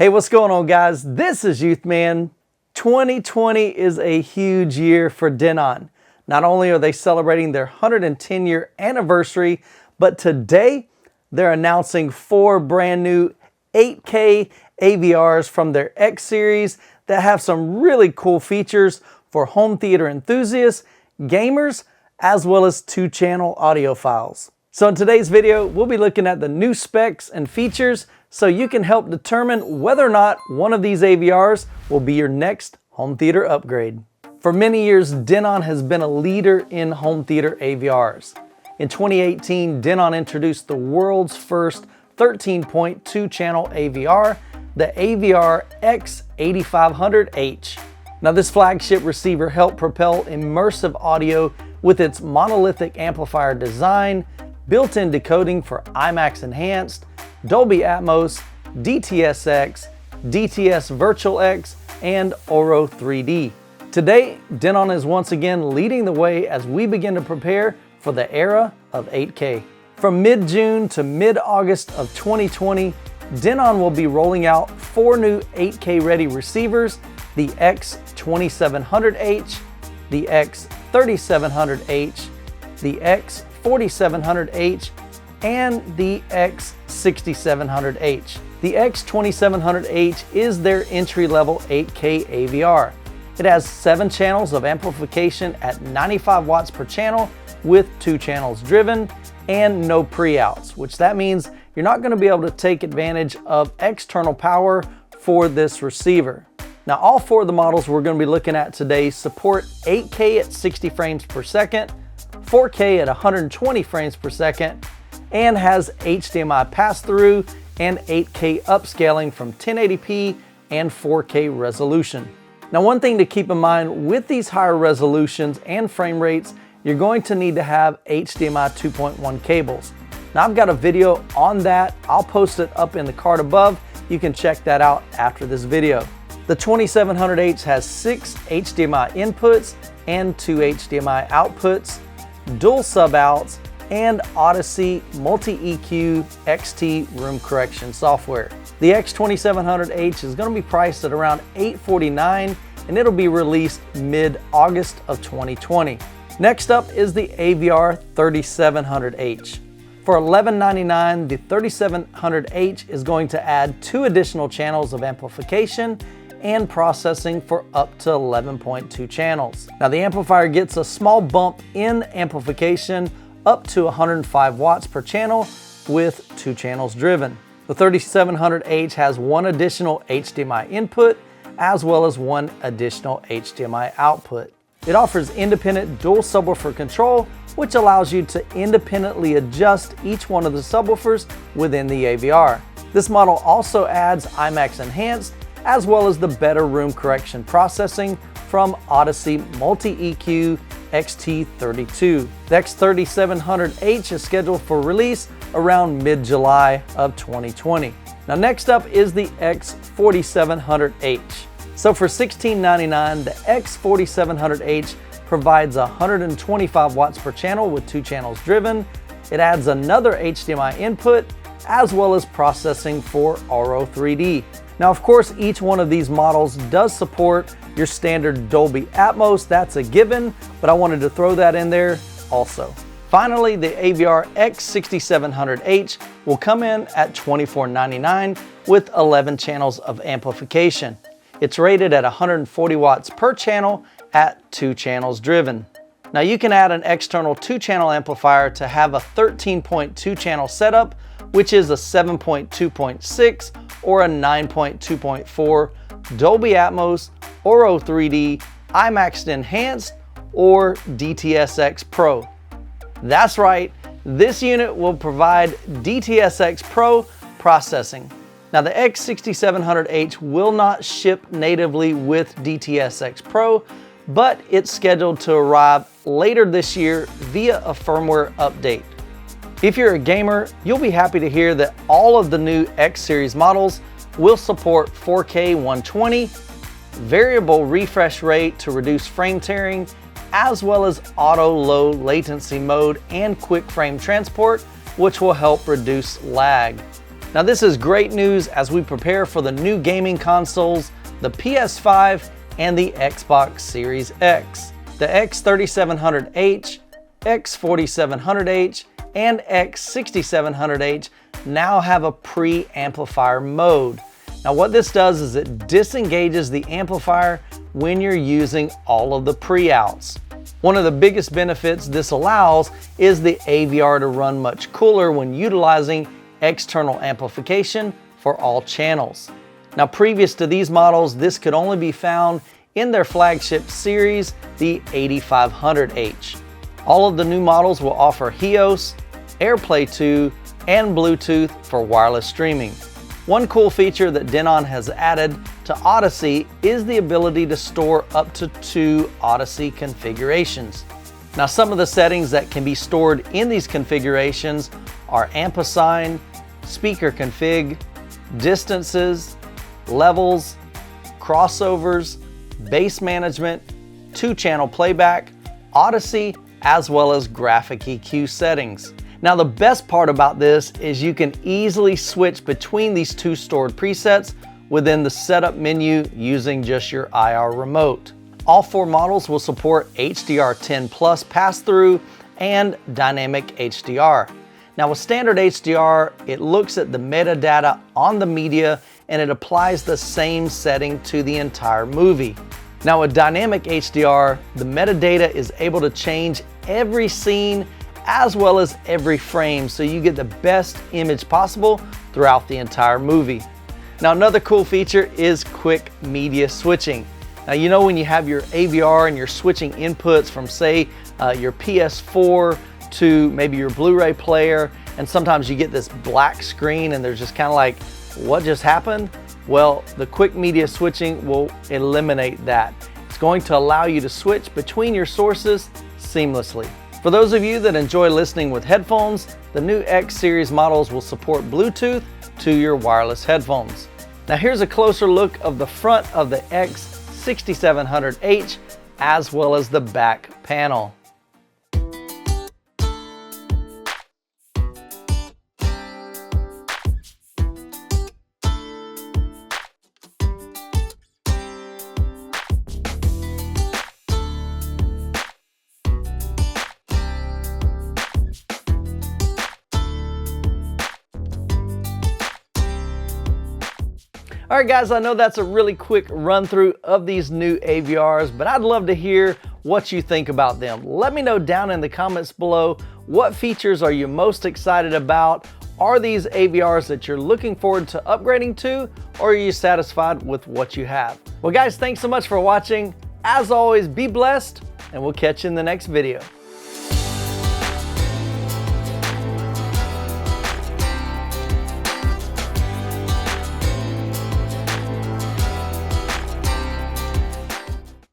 Hey, what's going on, guys? This is Youthman. 2020 is a huge year for Denon. Not only are they celebrating their 110-year anniversary, but today they're announcing 4 brand new 8K AVRs from their X series that have some really cool features for home theater enthusiasts, gamers, as well as 2-channel audiophiles. So in today's video, we'll be looking at the new specs and features so you can help determine whether or not one of these AVRs will be your next home theater upgrade. For many years, Denon has been a leader in home theater AVRs. In 2018, Denon introduced the world's first 13.2-channel AVR, the AVR X8700H. Now, this flagship receiver helped propel immersive audio with its monolithic amplifier design, built-in decoding for IMAX Enhanced, Dolby Atmos, DTS, DTS Virtual X, and Auro 3D. Today, Denon is once again leading the way as we begin to prepare for the era of 8K. From mid-June to mid-August of 2020, Denon will be rolling out 4 new 8K ready receivers, the X2700H, the X3700H, the X4700H, and the X6700H. The X2700H is their entry-level 8K AVR. It has 7 channels of amplification at 95 watts per channel with 2 channels driven and no pre-outs, which that means you're not going to be able to take advantage of external power for this receiver. Now, all 4 of the models we're going to be looking at today support 8K at 60 frames per second, 4K at 120 frames per second, and has HDMI pass-through and 8K upscaling from 1080p and 4K resolution. Now, one thing to keep in mind with these higher resolutions and frame rates, you're going to need to have HDMI 2.1 cables. Now, I've got a video on that. I'll post it up in the card above. You can check that out after this video. The 2700H has 6 HDMI inputs and 2 HDMI outputs, dual sub-outs, and Odyssey Multi-EQ XT room correction software. The X2700H is going to be priced at around $849, and it'll be released mid-August of 2020. Next up is the AVR 3700H. For $1199, the 3700H is going to add 2 additional channels of amplification and processing for up to 11.2 channels. Now, the amplifier gets a small bump in amplification up to 105 watts per channel with 2 channels driven. The 3700H has 1 additional HDMI input as well as 1 additional HDMI output. It offers independent dual subwoofer control, which allows you to independently adjust each one of the subwoofers within the AVR. This model also adds IMAX Enhanced as well as the better room correction processing from Odyssey Multi-EQ XT32. The X3700H is scheduled for release around mid-July of 2020. Now, next up is the X4700H. So for $1699, the X4700H provides 125 watts per channel with 2 channels driven. It adds another HDMI input as well as processing for Auro 3D. Now, of course, each one of these models does support your standard Dolby Atmos. That's a given, but I wanted to throw that in there also. Finally, the AVR X6700H will come in at $2499 with 11 channels of amplification. It's rated at 140 watts per channel at 2 channels driven. Now, you can add an external 2-channel amplifier to have a 13.2 channel setup, which is a 7.2.6 or a 9.2.4 Dolby Atmos, Auro 3D, IMAX Enhanced, or DTS Pro. That's right, this unit will provide DTS Pro processing. Now, the X6700H will not ship natively with DTS Pro, but it's scheduled to arrive later this year via a firmware update. If you're a gamer, you'll be happy to hear that all of the new X series models will support 4K 120, variable refresh rate to reduce frame tearing, as well as auto low latency mode and quick frame transport, which will help reduce lag. Now this is great news as we prepare for the new gaming consoles, the PS5 and the Xbox Series X. The X3700H, X4700H, and X6700H now have a pre-amplifier mode. Now what this does is it disengages the amplifier when you're using all of the pre-outs. One of the biggest benefits this allows is the AVR to run much cooler when utilizing external amplification for all channels. Now previous to these models, this could only be found in their flagship series, the 8500H. All of the new models will offer HEOS, AirPlay 2, and Bluetooth for wireless streaming. One cool feature that Denon has added to Odyssey is the ability to store up to 2 Odyssey configurations. Now some of the settings that can be stored in these configurations are amp assign, speaker config, distances, levels, crossovers, bass management, 2-channel playback, Odyssey, as well as graphic EQ settings. Now the best part about this is you can easily switch between these 2 stored presets within the setup menu using just your IR remote. All 4 models will support HDR10+ pass-through and dynamic HDR. Now with standard HDR, it looks at the metadata on the media and it applies the same setting to the entire movie. Now with dynamic HDR, the metadata is able to change every scene as well as every frame so you get the best image possible throughout the entire movie. Now another cool feature is quick media switching. Now you know when you have your AVR and you're switching inputs from say your PS4 to maybe your Blu-ray player, and sometimes you get this black screen and there's just kind of like, what just happened? Well, the quick media switching will eliminate that. It's going to allow you to switch between your sources seamlessly. For those of you that enjoy listening with headphones, the new X series models will support Bluetooth to your wireless headphones. Now here's a closer look of the front of the X6700H as well as the back panel. All right guys, I know that's a really quick run through of these new AVRs, but I'd love to hear what you think about them. Let me know down in the comments below, what features are you most excited about? Are these AVRs that you're looking forward to upgrading to, or are you satisfied with what you have? Well guys, thanks so much for watching. As always, be blessed, and we'll catch you in the next video.